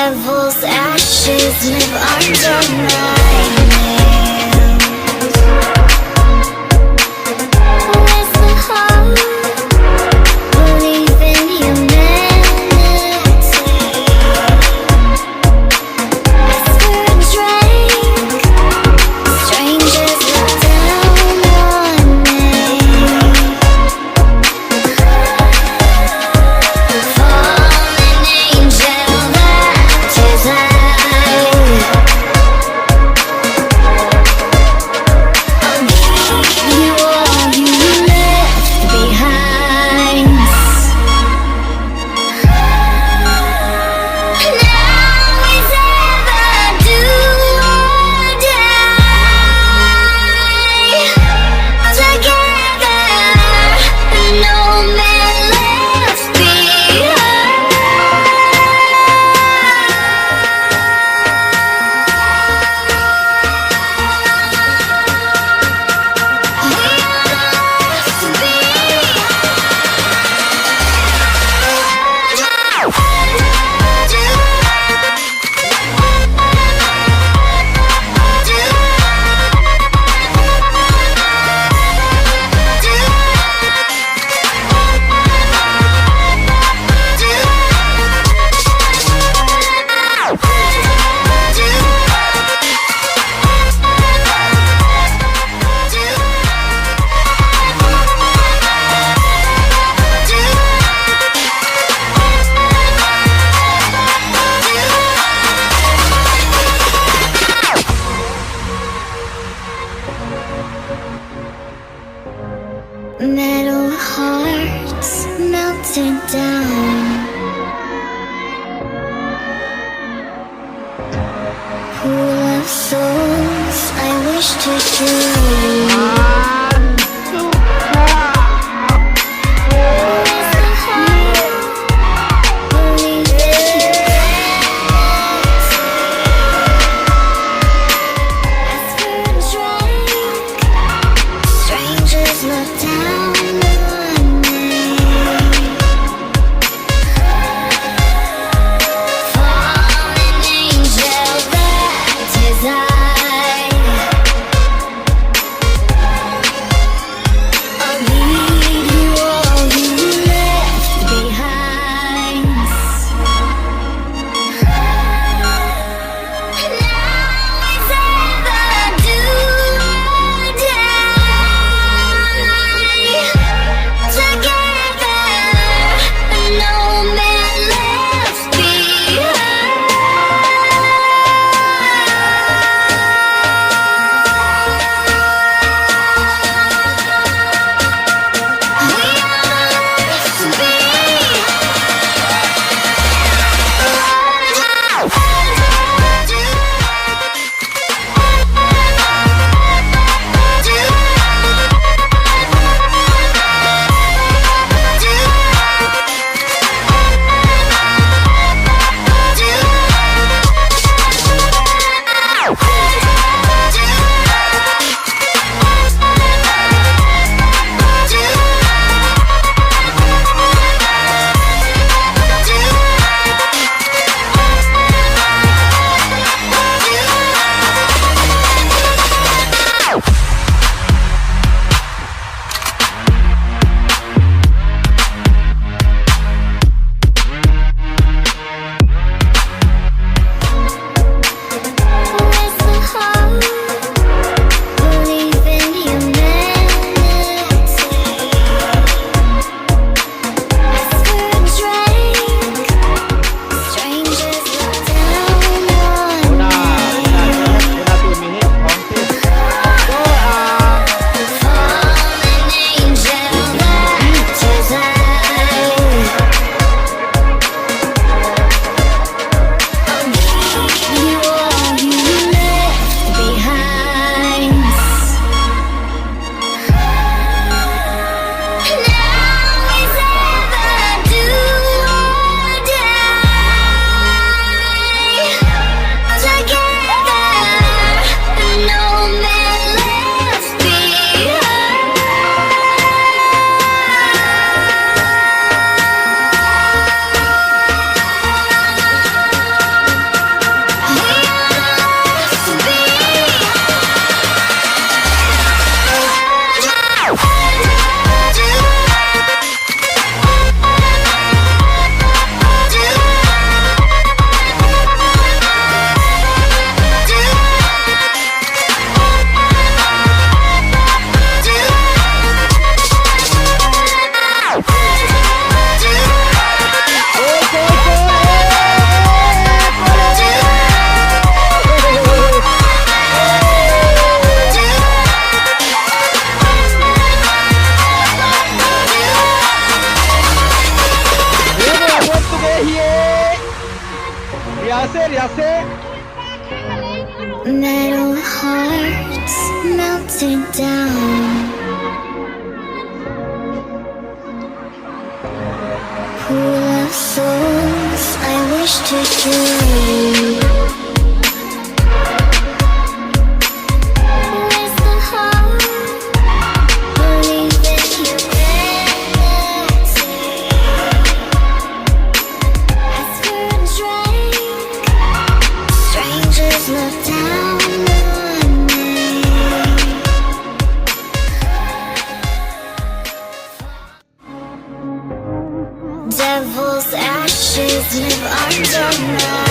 devil's ashes live under my nails. Where's the hope? Believe in humanity. Ask for a drink. Strangers look down on me. Fallen angel that is I. I'll give you all you left behind. Now is ever do or die. Together, no man left behind. Metal hearts melted down. Pool of souls I wish to drown. Where's the hope? Believe in humanity. Ask for a drink. Strangers look down on me. Fallen angel that is I. Yasser, Yasser. Metal hearts melted down. Pool of souls I wish to drain. Where's the heart? Believe in humanity. Ask for a drink. Strangers look down on me. Devil's ashes live under my